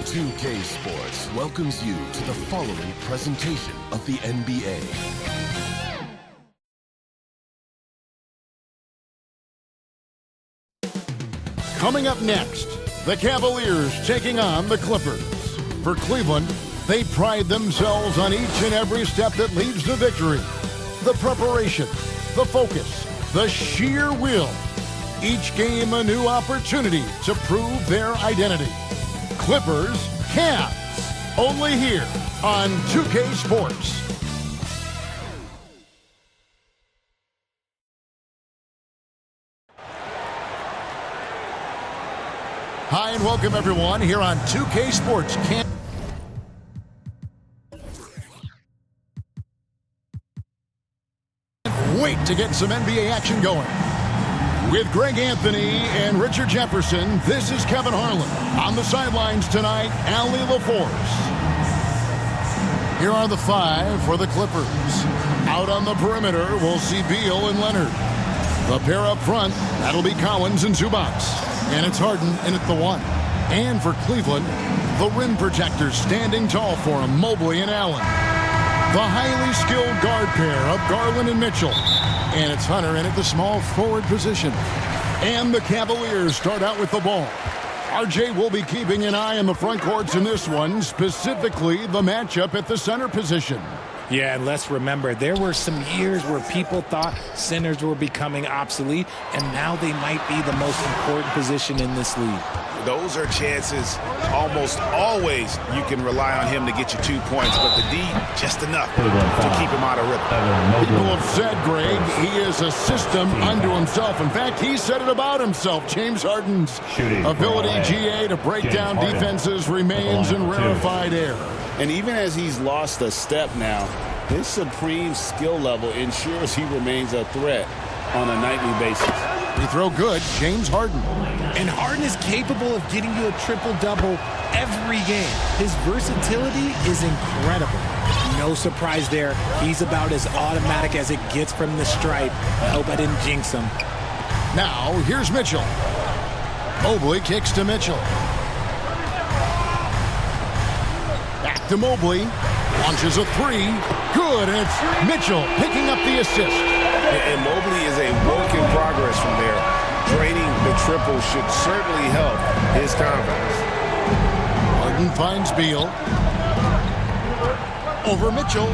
2K Sports welcomes you to the following presentation of the NBA. Coming up next, the Cavaliers taking on the Clippers. For Cleveland, they pride themselves on each and every step that leads to victory. The preparation, the focus, the sheer will. Each game a new opportunity to prove their identity. Clippers, Cavs, only here on 2K Sports. Hi and welcome everyone here on 2K Sports. Can't wait to get some NBA action going. With Greg Anthony and Richard Jefferson, this is Kevin Harlan. On the sidelines tonight, Allie LaForce. Here are the five for the Clippers. Out on the perimeter, we'll see Beal and Leonard. The pair up front, that'll be Collins and Zubac. And it's Harden in at the one. And for Cleveland, the rim protectors standing tall for him, Mobley and Allen. The highly skilled guard pair of Garland and Mitchell. And it's Hunter in at the small forward position. And the Cavaliers start out with the ball. RJ will be keeping an eye on the front courts in this one, specifically the matchup at the center position. Yeah, and let's remember, there were some years where people thought centers were becoming obsolete, and now they might be the most important position in this league. Those are chances almost always you can rely on him to get you 2 points, but the D, just enough to keep him out of rhythm. People have said, Greg, he is a system unto himself. In fact, he said it about himself. James Harden's ability, GA, to break down defenses remains in rarefied air. And even as he's lost a step now, his supreme skill level ensures he remains a threat on a nightly basis. Free throw good, James Harden. And Harden is capable of getting you a triple-double every game. His versatility is incredible. No surprise there. He's about as automatic as it gets from the stripe. I hope I didn't jinx him. Now, here's Mitchell. Mobley kicks to Mitchell. Back to Mobley. Launches a three. Good, and it's Mitchell picking up the assist. And Mobley is a work in progress from there. Draining the triple should certainly help his confidence. Harden finds Beal. Over Mitchell.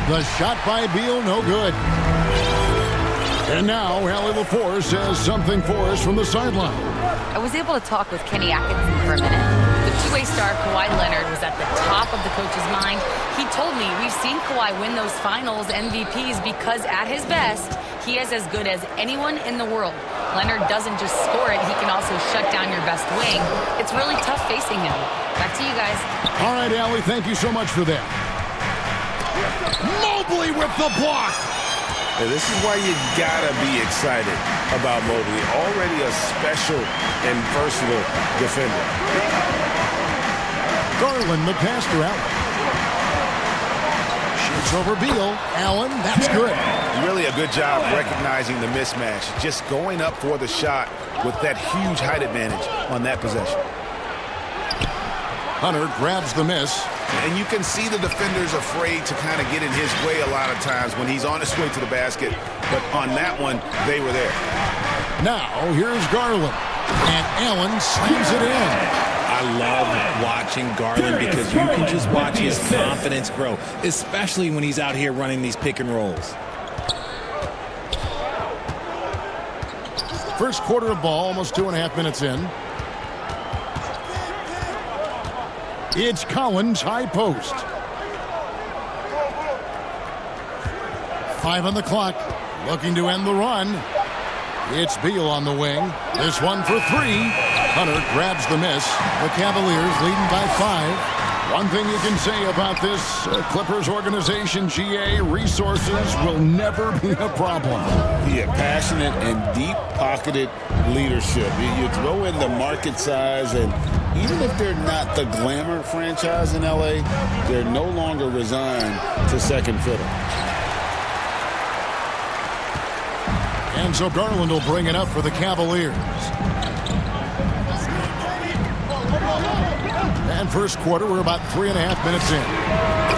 The shot by Beal, no good. And now, Allie LaForce has something for us from the sideline. I was able to talk with Kenny Atkinson for a minute. The two-way star Kawhi Leonard was at the top of the coach's mind. He told me we've seen Kawhi win those finals MVPs because at his best, he is as good as anyone in the world. Leonard doesn't just score it, he can also shut down your best wing. It's really tough facing him. Back to you guys. All right, Allie, thank you so much for that. Mobley with the block. And this is why you gotta be excited about Mobley. Already a special and versatile defender. Garland, the passer out. Shoots over Beal. Allen, that's good. Really a good job recognizing the mismatch. Just going up for the shot with that huge height advantage on that possession. Hunter grabs the miss. And you can see the defenders afraid to kind of get in his way a lot of times when he's on his way to the basket. But on that one, they were there. Now, here's Garland. And Allen slams it in. I love watching Garland because you can just watch his confidence grow, especially when he's out here running these pick and rolls. First quarter of ball, almost 2.5 minutes in. It's Collins, high post. 5 on the clock, looking to end the run. It's Beal on the wing. This one for 3. Hunter grabs the miss. The Cavaliers leading by 5. One thing you can say about this Clippers organization, GA, resources will never be a problem. Yeah, passionate and deep-pocketed leadership. You throw in the market size, and even if they're not the glamour franchise in LA, they're no longer resigned to second fiddle. And so Garland will bring it up for the Cavaliers. And first quarter, we're about 3.5 minutes in.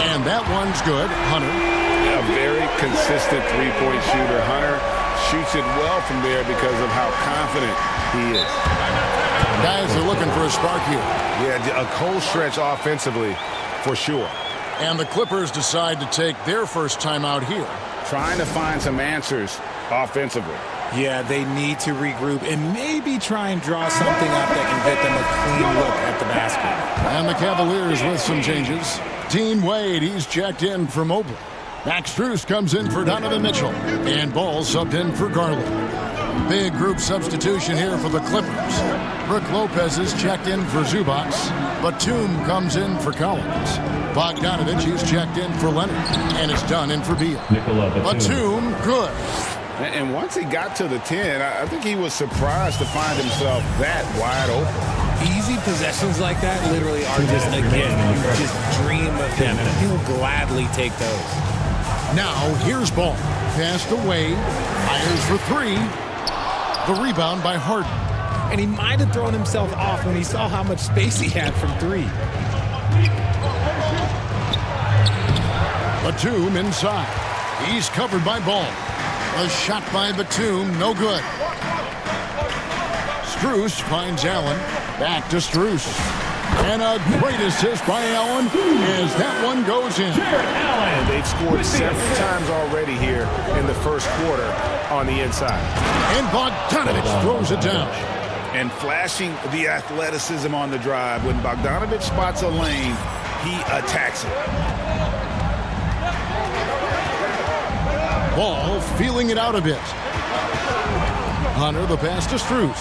And that one's good. Hunter. A very consistent three-point shooter. Hunter shoots it well from there because of how confident he is. Guys are looking for a spark here. Yeah, a cold stretch offensively for sure. And the Clippers decide to take their first time out here. Trying to find some answers offensively. Yeah, they need to regroup and maybe try and draw something up that can get them a clean look at the basket. And the Cavaliers with some changes. Dean Wade, he's checked in for Mobley. Max Strus comes in for Donovan Mitchell. And Ball subbed in for Garland. Big group substitution here for the Clippers. Brook Lopez is checked in for Zubac. Batum comes in for Collins. Bogdanovich, he's checked in for Leonard. And it's done in for Beal. Batum, good. And once he got to the 10, I think he was surprised to find himself that wide open. Easy possessions like that literally are just, again, you just dream of him. He'll gladly take those. Now, here's Ball. Passed away. Fires for three. The rebound by Harden. And he might have thrown himself off when he saw how much space he had from three. Batum inside. He's covered by Ball. A shot by Batum, no good. Strus finds Allen. Back to Strus. And a great assist by Allen as that one goes in. And they've scored several times already here in the first quarter on the inside. And Bogdanovich throws it down. And flashing the athleticism on the drive. When Bogdanovich spots a lane, he attacks it. Ball feeling it out a bit. Hunter, the pass to Strus.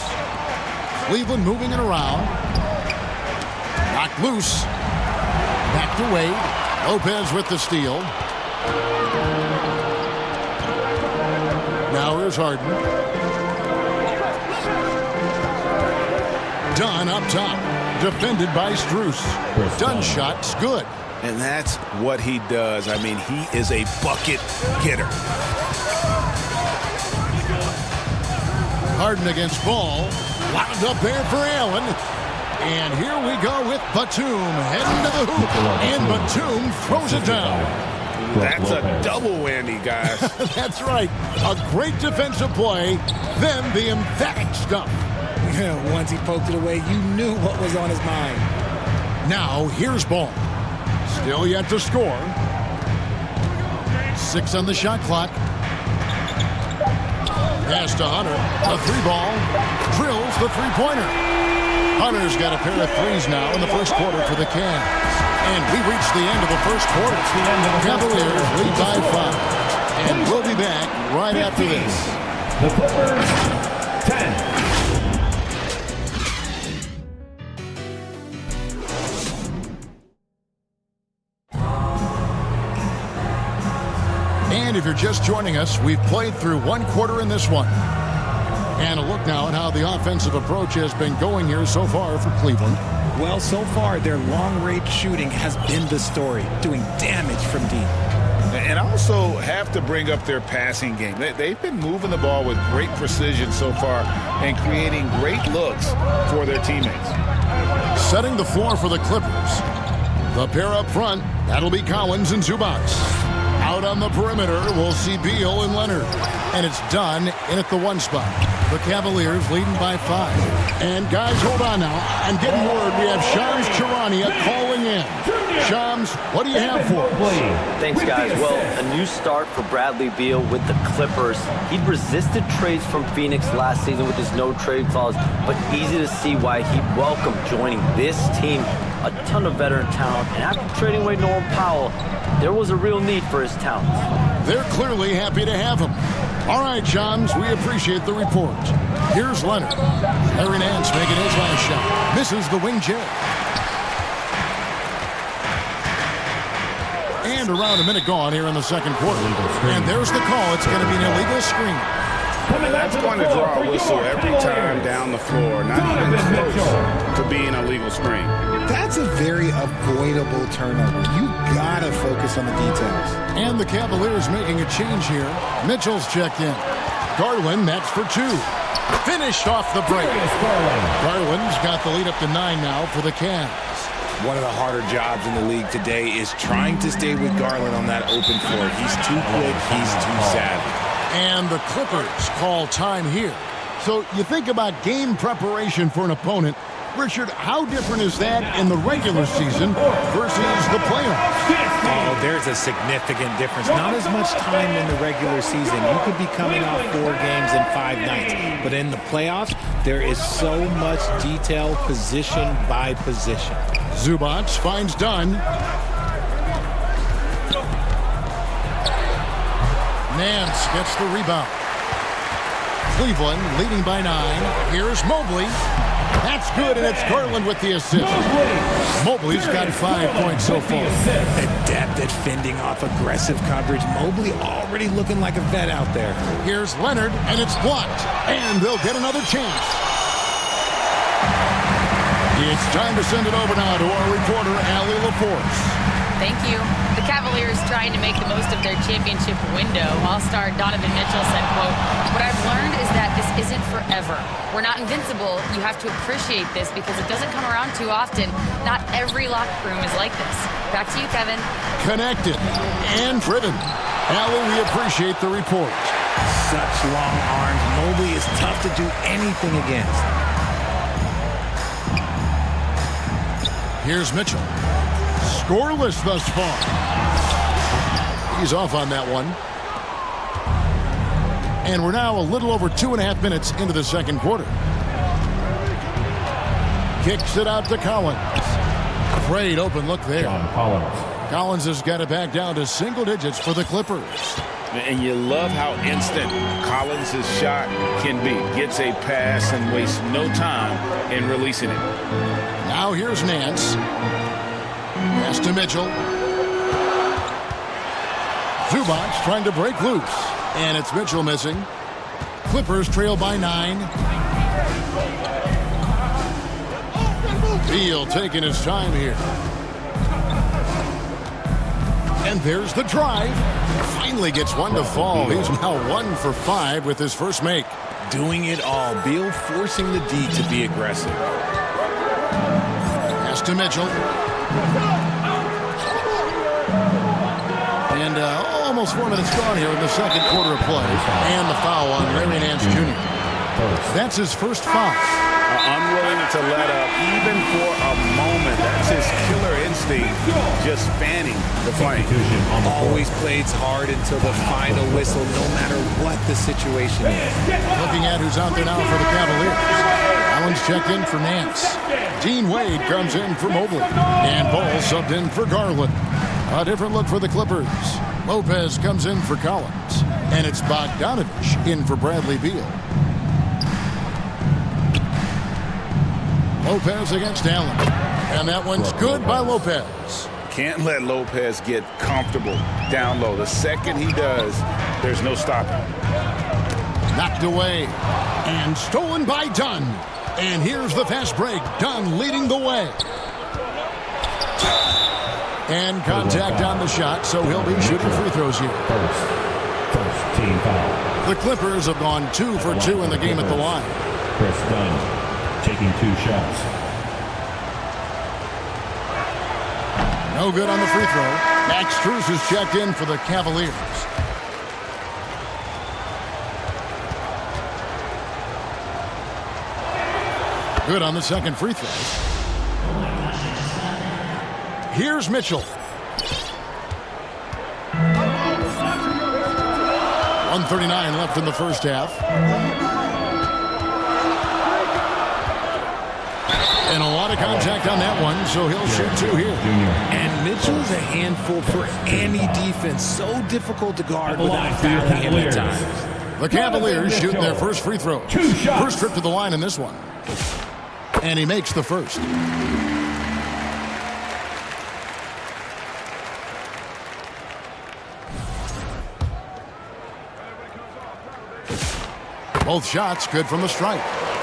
Cleveland moving it around. Knocked loose. Back to Wade. Lopez with the steal. Now here's Harden. Dunn up top. Defended by Strus. Dunn shot's good. And that's what he does. I mean, he is a bucket getter. Harden against Ball. Wound up there for Allen. And here we go with Batum heading to the hoop. And Batum throws it down. That's a double whammy, guys. That's right. A great defensive play. Then the emphatic stuff. Once he poked it away, you knew what was on his mind. Now here's Ball. Still yet to score. 6 on the shot clock. Pass to Hunter. A three ball. Drills the three-pointer. Hunter's got a pair of threes now in the first quarter for the Cavs. And we reach the end of the first quarter. Cavaliers lead by 5. And we'll be back right after this. The Clippers, 10. And if you're just joining us, we've played through one quarter in this one. And a look now at how the offensive approach has been going here so far for Cleveland. Well, so far, their long-range shooting has been the story, doing damage from deep. And also have to bring up their passing game. They've been moving the ball with great precision so far and creating great looks for their teammates. Setting the floor for the Clippers. The pair up front, that'll be Collins and Zubac. Out on the perimeter, we'll see Beal and Leonard. And it's done in at the 1 spot. The Cavaliers leading by 5. And guys, hold on now. I'm getting word we have Shams Charania calling in. Shams, what do you have for us? Thanks, guys. Well, a new start for Bradley Beal with the Clippers. He'd resisted trades from Phoenix last season with his no-trade clause, but easy to see why he welcomed joining this team. A ton of veteran talent, and after trading away Norman Powell, there was a real need for his talent. They're clearly happy to have him. All right, Shams, we appreciate the report. Here's Leonard. Larry Nance making his last shot. Misses the wing J. And around a minute gone here in the second quarter. And there's the call. It's going to be an illegal screen. That's going to draw a whistle every time down the floor. Not even close to being a legal screen. That's a very avoidable turnover. You gotta focus on the details. And the Cavaliers making a change here. Mitchell's checked in. Garland, that's for 2. Finished off the break. Garland's got the lead up to 9 now for the Cavs. One of the harder jobs in the league today is trying to stay with Garland on that open floor. He's too quick. He's too savvy. And the Clippers call time here. So you think about game preparation for an opponent. Richard, how different is that in the regular season versus the playoffs? Oh, there's a significant difference. Not as much time in the regular season. You could be coming off 4 games in 5 nights. But in the playoffs, there is so much detail position by position. Zubac finds Dunn. Nance gets the rebound. Cleveland leading by 9. Here's Mobley. That's good, and it's Garland with the assist. Mobley's got 5 points so far. Adept at fending off aggressive coverage. Mobley already looking like a vet out there. Here's Leonard, and it's blocked. And they'll get another chance. It's time to send it over now to our reporter, Allie LaForce. Thank you. The Cavaliers trying to make the most of their championship window. All-star Donovan Mitchell said, quote, "What I've learned is that this isn't forever. We're not invincible. You have to appreciate this because it doesn't come around too often. Not every locker room is like this." Back to you, Kevin. Connected and driven. Allie, we appreciate the report. Such long arms. Mobley is tough to do anything against. Here's Mitchell. Scoreless thus far. He's off on that one. And we're now a little over 2.5 minutes into the second quarter. Kicks it out to Collins. Great open look there. Collins has got it back down to single digits for the Clippers. And you love how instant Collins' shot can be. Gets a pass and wastes no time in releasing it. Now here's Nance. Pass to Mitchell. Zubac trying to break loose. And it's Mitchell missing. Clippers trail by 9. Beal taking his time here. And there's the drive. Finally gets one to fall. He's now 1 for 5 with his first make. Doing it all. Beal forcing the D to be aggressive. Pass to Mitchell. And almost 4 minutes gone here in the second quarter of play. And the foul on Larry Nance Jr. That's his first foul. Unwilling to let up even for a moment. That's his killer instinct, just fanning the flame. Always plays hard until the final whistle, no matter what the situation is. Looking at who's out there now for the Cavaliers. Allen's checked in for Nance. Dean Wade comes in for Mobley. And Ball subbed in for Garland. A different look for the Clippers. Lopez comes in for Collins. And it's Bogdanovich in for Bradley Beal. Lopez against Allen. And that one's good by Lopez. Can't let Lopez get comfortable down low. The second he does, there's no stopping. Knocked away. And stolen by Dunn. And here's the fast break. Dunn leading the way. And contact on the shot, so he'll be shooting free throws here. First team foul. The Clippers have gone 2 for 2 in the game at the line. Chris Dunn taking 2 shots. No good on the free throw. Max Strus is checked in for the Cavaliers. Good on the second free throw. Here's Mitchell. 1:39 left in the first half. And a lot of contact on that one, so he'll shoot 2 here. And Mitchell's a handful for any defense. So difficult to guard without fouling him at times. The Cavaliers shooting their first free throw. First trip to the line in this one. And he makes the first. Both shots good from the stripe.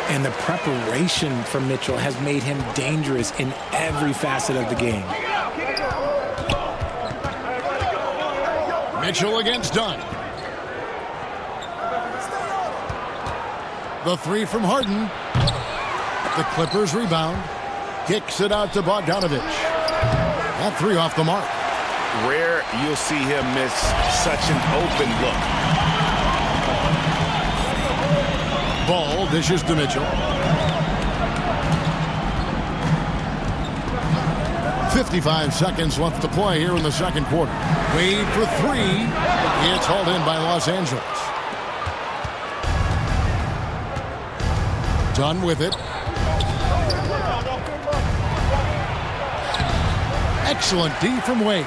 And the preparation from Mitchell has made him dangerous in every facet of the game. Mitchell against Dunn. The 3 from Harden. The Clippers rebound. Kicks it out to Bogdanovich. That 3 off the mark. Rare you'll see him miss such an open look. Ball dishes to Mitchell. 55 seconds left to play here in the second quarter. Wade for 3. It's hauled in by Los Angeles. Done with it. Excellent D from Wade.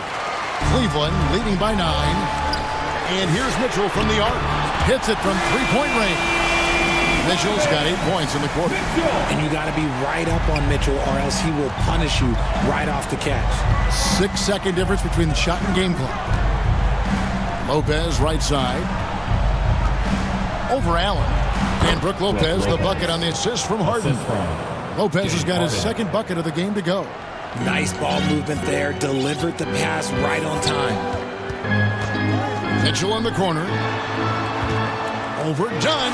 Cleveland leading by 9. And here's Mitchell from the arc. Hits it from three-point range. Mitchell's got 8 points in the quarter. And you got to be right up on Mitchell or else he will punish you right off the catch. 6-second difference between the shot and game clock. Lopez right side. Over Allen. And Brook Lopez, the bucket on the assist from Harden. Lopez has got his second bucket of the game to go. Nice ball movement there. Delivered the pass right on time. Mitchell in the corner. Overdone.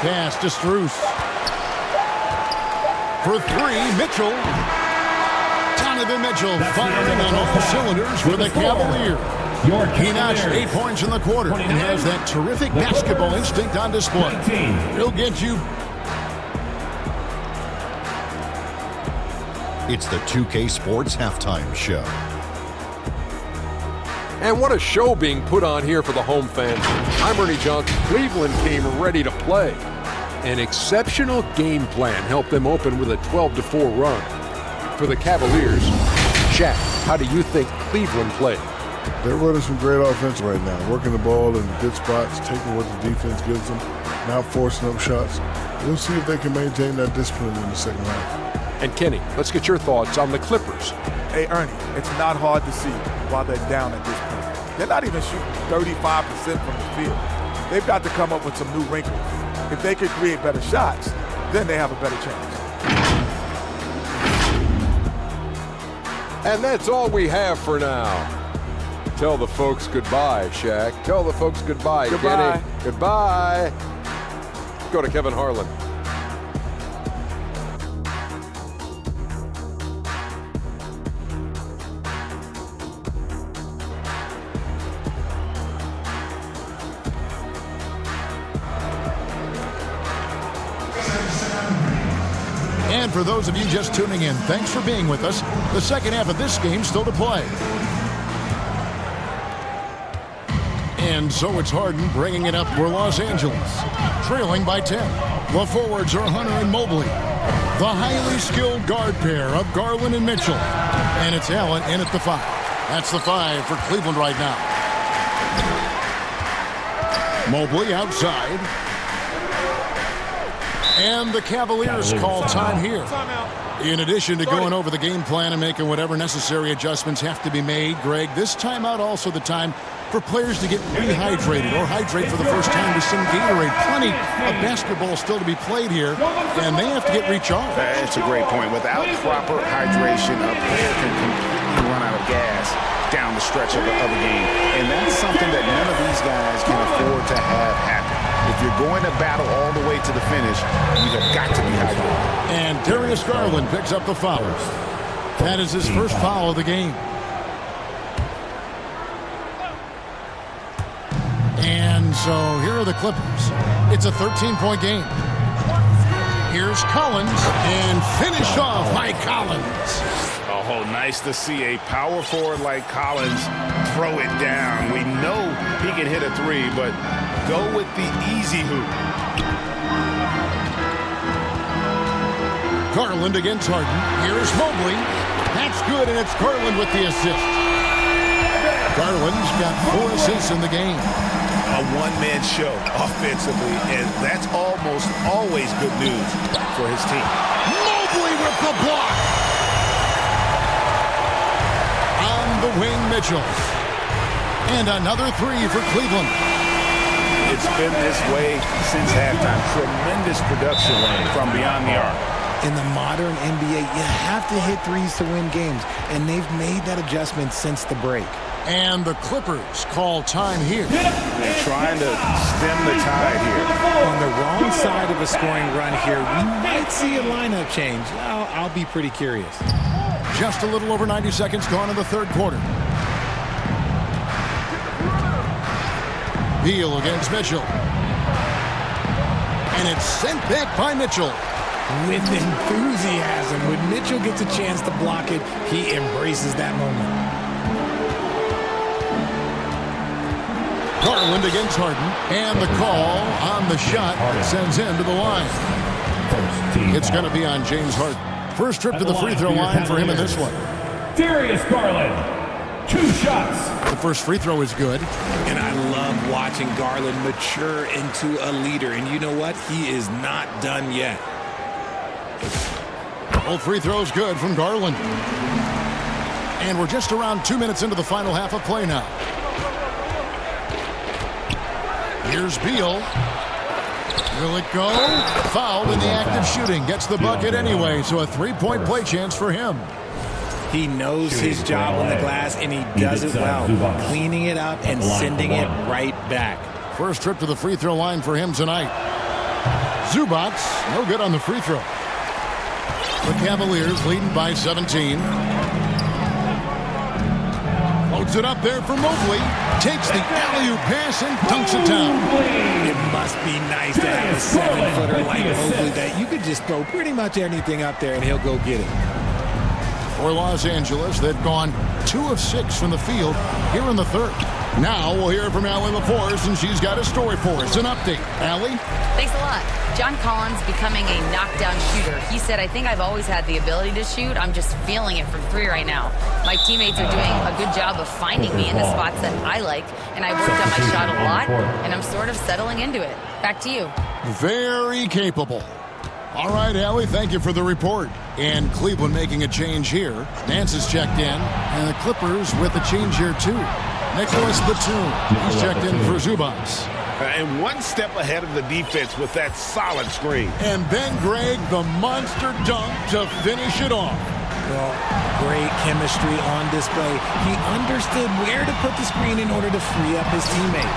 Pass to Strus. For 3, Mitchell. Donovan Mitchell firing on all cylinders for the Cavaliers. He notched 8 points in the quarter and has that terrific basketball instinct on display. He'll get you. It's the 2K Sports Halftime Show. And what a show being put on here for the home fans. I'm Ernie Johnson. Cleveland came ready to play. An exceptional game plan helped them open with a 12-4 run. For the Cavaliers, Shaq, how do you think Cleveland played? They're running some great offense right now, working the ball in good spots, taking what the defense gives them, not forcing up shots. We'll see if they can maintain that discipline in the second half. And Kenny, let's get your thoughts on the Clippers. Hey, Ernie, it's not hard to see while they're down at this point. They're not even shooting 35% from the field. They've got to come up with some new wrinkles. If they could create better shots, then they have a better chance. And that's all we have for now. Tell the folks goodbye, Shaq. Tell the folks goodbye, Goodbye. Kenny. Goodbye. Go to Kevin Harlan. And for those of you just tuning in, thanks for being with us. The second half of this game still to play. And so it's Harden bringing it up for Los Angeles, trailing by 10. The forwards are Hunter and Mobley. The highly skilled guard pair of Garland and Mitchell. And it's Allen in at the 5. That's the 5 for Cleveland right now. Mobley outside. And the Cavaliers call time here. In addition to going over the game plan and making whatever necessary adjustments have to be made, Greg, this timeout also the time for players to get rehydrated or hydrate for the first time with some Gatorade. Plenty of basketball still to be played here, and they have to get recharged. That's a great point. Without proper hydration, a player can completely run out of gas down the stretch of a game. And that's something that none of these guys can afford to have happen. If you're going to battle all the way to the finish, you have got to be hydrated. And Darius Garland picks up the foul. That is his first foul of the game. And so here are the Clippers. It's a 13-point game. Here's Collins, and finished off by Collins. Oh, nice to see a power forward like Collins throw it down. We know he can hit a 3, but go with the easy hoop. Garland against Harden. Here's Mobley. That's good, and it's Garland with the assist. Garland's got 4 assists in the game. A one-man show offensively, and that's almost always good news for his team. Mobley with the block. On the wing, Mitchell. And another 3 for Cleveland. It's been this way since halftime. Tremendous production from beyond the arc. In the modern NBA, you have to hit threes to win games, and they've made that adjustment since the break. And the Clippers call time here. They're trying to stem the tide here. On the wrong side of a scoring run here, we might see a lineup change. I'll be pretty curious. Just a little over 90 seconds gone in the third quarter. Beal against Mitchell. And it's sent back by Mitchell. With enthusiasm. When Mitchell gets a chance to block it, he embraces that moment. Garland against Harden. And the call on the shot that sends him to the line. It's going to be on James Harden. First trip to the free throw line for him in this one. Darius Garland, 2 shots. The first free throw is good. And I love watching Garland mature into a leader. And you know what? He is not done yet. Both free throws good from Garland. And we're just around 2 minutes into the final half of play now. Here's Beal. Will it go? Fouled in the act of shooting. Gets the bucket anyway, so a three-point play chance for him. He knows his job on the glass, and he does it well. Cleaning it up and sending it right back. First trip to the free throw line for him tonight. Zubac, no good on the free throw. The Cavaliers leading by 17. Floats it up there for Mobley. Takes the alley-oop pass and dunks it down. It must be nice to have a 7-footer like Mobley that you could just throw pretty much anything up there and he'll go get it. For Los Angeles, they've gone 2 of 6 from the field here in the third. Now we'll hear from Allie LaForce, and she's got a story for us. An update. Allie? Thanks a lot. John Collins becoming a knockdown shooter. He said, I think I've always had the ability to shoot. I'm just feeling it from 3 right now. My teammates are doing a good job of finding me in the spots that I like, and I've worked on my shot a lot, and I'm sort of settling into it. Back to you. Very capable. All right, Allie, thank you for the report. And Cleveland making a change here. Nance is checked in, and the Clippers with a change here, too. Nicholas Batum, he's checked in for Zubac. And one step ahead of the defense with that solid screen. And then, Greg, the monster dunk to finish it off. Well, great chemistry on display. He understood where to put the screen in order to free up his teammate.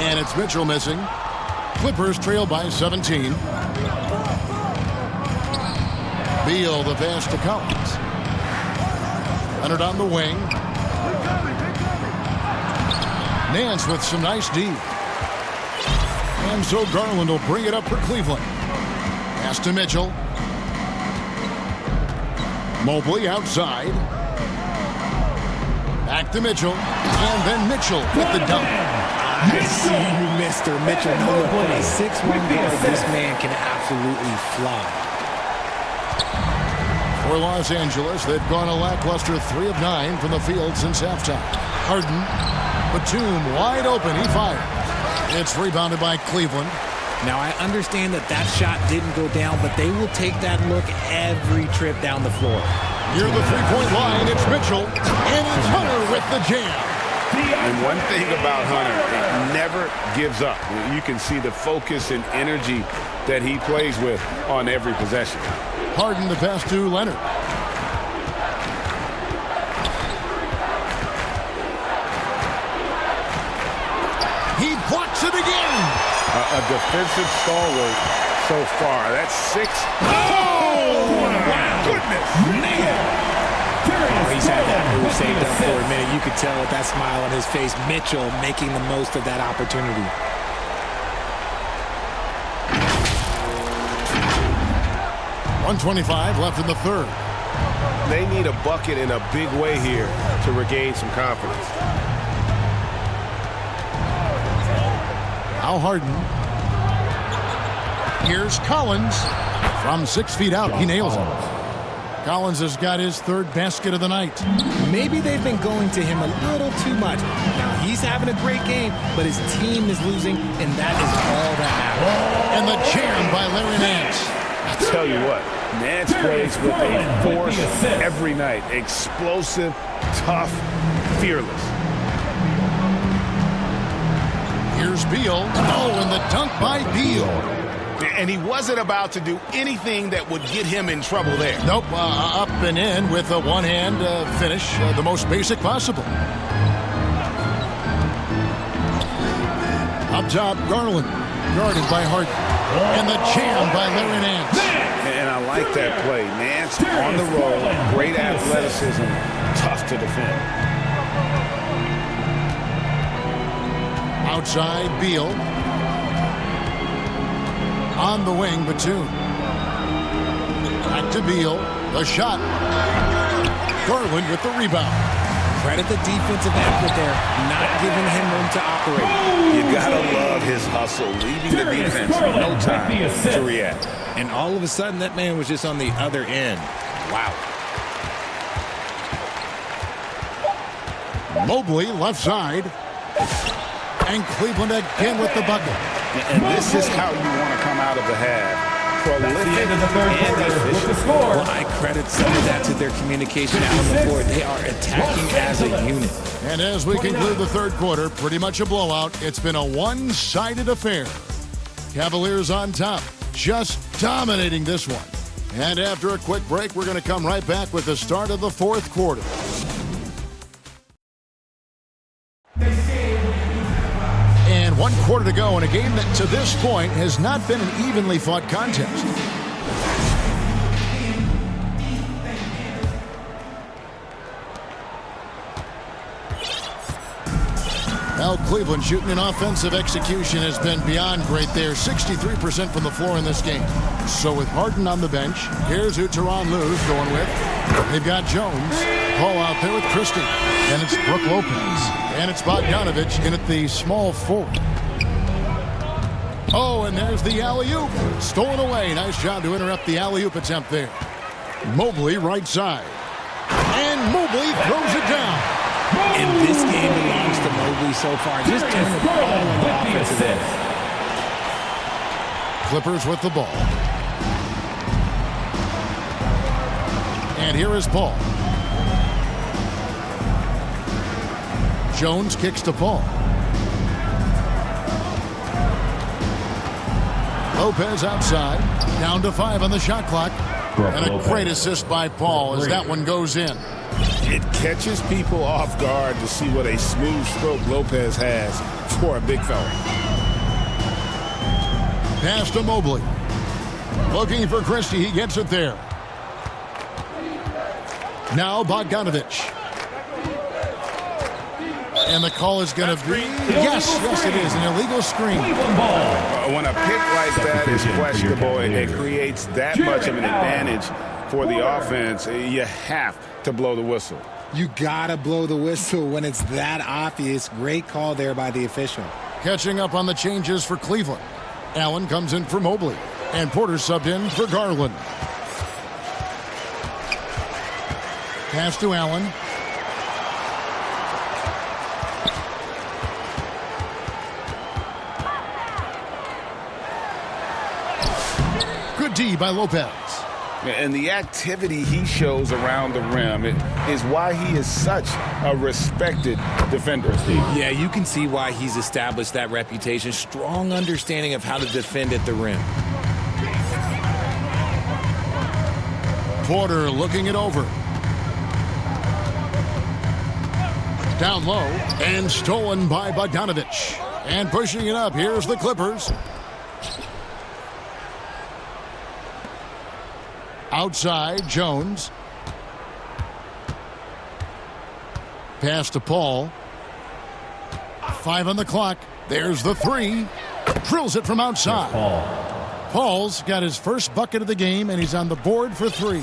And it's Mitchell missing. Clippers trail by 17. Beal, the pass to Collins. Leonard on the wing. Nance with some nice D. And so Garland will bring it up for Cleveland. Pass to Mitchell. Mobley outside. Back to Mitchell. And then Mitchell with the dunk. I see you, Mr. Mitchell. No, for a 6'1" guard, this man can absolutely fly. For Los Angeles, they've gone a lackluster 3 of 9 from the field since halftime. Harden. Batum wide open. He fired. It's rebounded by Cleveland. Now, I understand that shot didn't go down, but they will take that look every trip down the floor. Near the three-point line, it's Mitchell. And it's Hunter with the jam. And one thing about Hunter, it never gives up. You can see the focus and energy that he plays with on every possession. Harden the pass to Leonard. He blocks it again. A defensive stalwart so far. That's 6. Oh, my goodness. Oh, he's had that move saved up for a minute. You could tell with that smile on his face, Mitchell making the most of that opportunity. .125 left in the third. They need a bucket in a big way here to regain some confidence. Now Harden. Here's Collins. From 6 feet out, he nails it. Collins has got his third basket of the night. Maybe they've been going to him a little too much. Now, he's having a great game, but his team is losing, and that is all that matters. And the jam by Larry Nance. I'll tell you what, Nance plays with a force every night. Explosive, tough, fearless. Here's Beal. Oh, and the dunk by Beal. And he wasn't about to do anything that would get him in trouble there. Nope, up and in with a one-hand finish, the most basic possible. Up top, Garland, guarded by Harden. And the jam by Larry Nance. And I like that play. Nance on the roll, great athleticism, tough to defend. Outside, Beal. On the wing, Batum. Back to Beal. The shot. Garland with the rebound. Credit the defensive effort there, not giving him room to operate. You gotta love his hustle, leaving the defense no time to react. And all of a sudden, that man was just on the other end. Wow. Mobley, left side. And Cleveland again with the bucket. And this is how you want to come out of the half. Prolific and efficient. Well, I credit some of that to their communication out on the floor. They are attacking as a unit. And as we conclude the third quarter, pretty much a blowout. It's been a one-sided affair. Cavaliers on top, just dominating this one. And after a quick break, we're going to come right back with the start of the fourth quarter. And 1 quarter to go in a game that to this point has not been an evenly fought contest. Well, Cleveland shooting an offensive execution has been beyond great there. 63% from the floor in this game. So with Harden on the bench, here's who Tyronn Lue's going with. They've got Jones. Paul out there with Christie. And it's Brook Lopez. And it's Bogdanovich in at the small forward. Oh, and there's the alley-oop. Stolen away. Nice job to interrupt the alley-oop attempt there. Mobley right side. And Mobley throws it down. And this game belongs to Mobley so far. Just turn the ball on the offensive end. Clippers with the ball. And here is Paul. Jones kicks to Paul. Lopez outside. Down to 5 on the shot clock. And a great assist by Paul as that one goes in. It catches people off guard to see what a smooth stroke Lopez has for a big fella. Pass to Mobley. Looking for Christie. He gets it there. Now Bogdanovich. And the call is going to be, yes, it is, an illegal screen. When a pick like that is questionable, it creates that much of an advantage for the offense. You have to blow the whistle. You got to blow the whistle when it's that obvious. Great call there by the official. Catching up on the changes for Cleveland. Allen comes in for Mobley. And Porter subbed in for Garland. Pass to Allen. Good D by Lopez. And the activity he shows around the rim is why he is such a respected defender. Yeah, you can see why he's established that reputation. Strong understanding of how to defend at the rim. Porter looking it over. Down low and stolen by Bogdanovich. And pushing it up, here's the Clippers. Outside, Jones. Pass to Paul. 5 on the clock. There's the 3. Drills it from outside. Paul's got his first bucket of the game, and he's on the board for 3.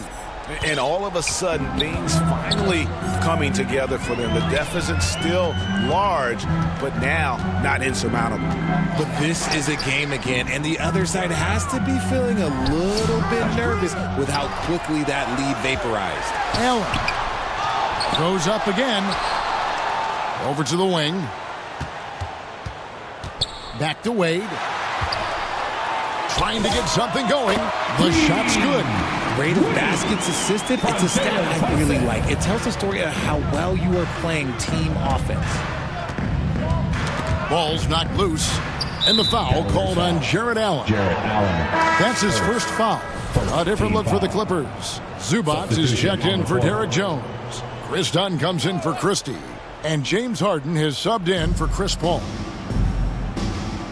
And all of a sudden, things finally coming together for them. The deficit's still large, but now not insurmountable. But this is a game again, and the other side has to be feeling a little bit nervous with how quickly that lead vaporized. Allen goes up again. Over to the wing. Back to Wade. Trying to get something going. The shot's good. Rate of baskets assisted, it's a stat I really like. It tells the story of how well you are playing team offense. Ball's knocked loose, and the foul called on Jarrett Allen. That's his first foul. A different look for the Clippers. Zubac is checked in for Derek Jones. Chris Dunn comes in for Christie. And James Harden has subbed in for Chris Paul.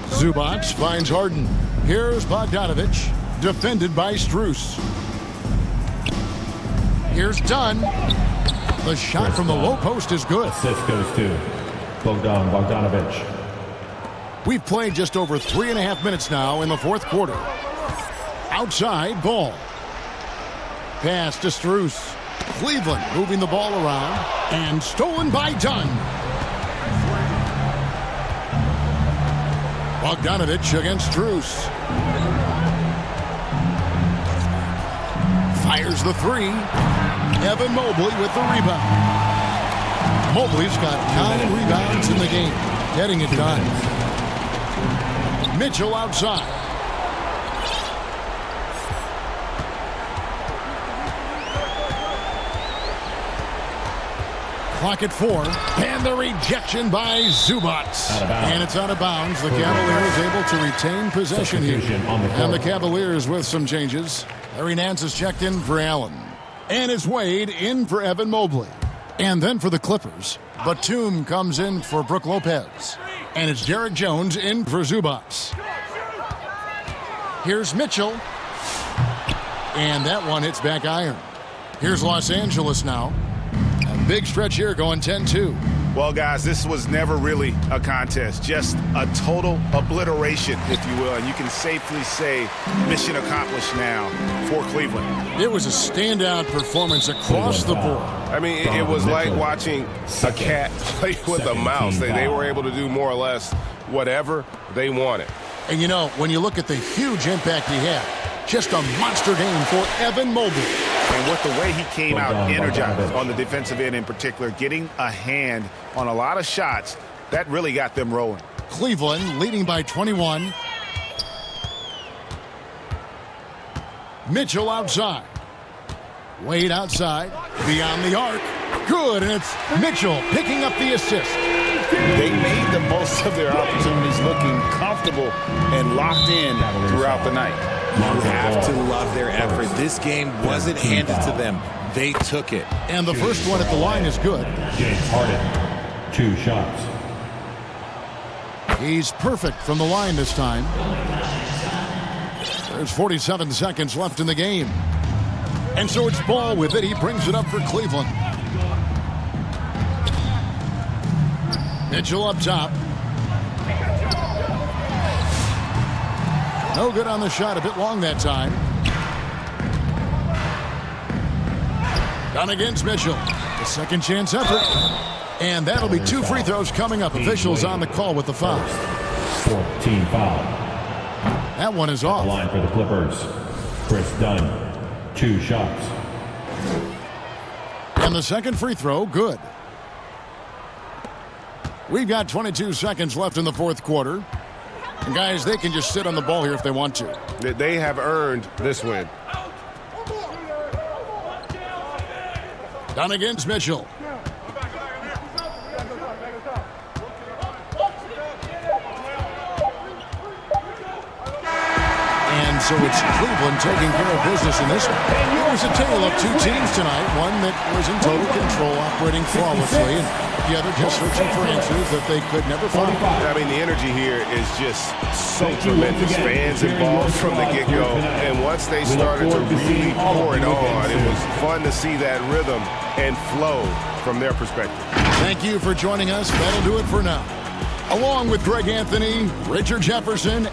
Zubac finds Harden. Here's Bogdanovich, defended by Strus. Here's Dunn. The shot from the low post is good. Assist goes to Bogdanovic. We've played just over 3.5 minutes now in the fourth quarter. Outside, Ball. Pass to Strus. Cleveland moving the ball around. And stolen by Dunn. Bogdanovic against Strus. Fires the three. Evan Mobley with the rebound. Mobley's got 9 rebounds in the game. Getting it done. Mitchell outside. Clock at 4. And the rejection by Zubac. And it's out of bounds. The Cavaliers able to retain possession here. And the Cavaliers with some changes. Larry Nance is checked in for Allen. And it's Wade in for Evan Mobley. And then for the Clippers, Batum comes in for Brook Lopez. And it's Derek Jones in for Zubac. Here's Mitchell. And that one hits back iron. Here's Los Angeles now. A big stretch here going 10-2. Well, guys, this was never really a contest. Just a total obliteration, if you will. And you can safely say mission accomplished now for Cleveland. It was a standout performance across the board. I mean, it was like watching a cat play with a mouse. They were able to do more or less whatever they wanted. And, you know, when you look at the huge impact he had, just a monster game for Evan Mobley. And with the way he came out energized on the defensive end in particular, getting a hand on a lot of shots, that really got them rolling. Cleveland leading by 21. Mitchell outside. Wade outside. Beyond the arc. Good, and it's Mitchell picking up the assist. They made the most of their opportunities, looking comfortable and locked in throughout the night. You have to love their effort. This game wasn't handed to them. They took it. And the first one at the line is good. James Harden, 2 shots. He's perfect from the line this time. There's 47 seconds left in the game. And so it's Ball with it. He brings it up for Cleveland. Mitchell up top. No good on the shot. A bit long that time. Down against Mitchell. The second chance effort. And that'll be 2 free throws coming up. Officials on the call with the foul. 14 foul. That one is off. Line for the Clippers. Chris Dunn, 2 shots. And the second free throw, good. We've got 22 seconds left in the fourth quarter. And guys, they can just sit on the ball here if they want to. They have earned this win. Down against Mitchell. And so it's Cleveland taking care of business in this one. It was a tale of 2 teams tonight. One that was in total control, operating flawlessly, and the other just searching for answers that they could never find. I mean, the energy here is just so tremendous. Fans involved from the get-go. And once they started to really pour it on, it was fun to see that rhythm and flow from their perspective. Thank you for joining us. That'll do it for now. Along with Greg Anthony, Richard Jefferson,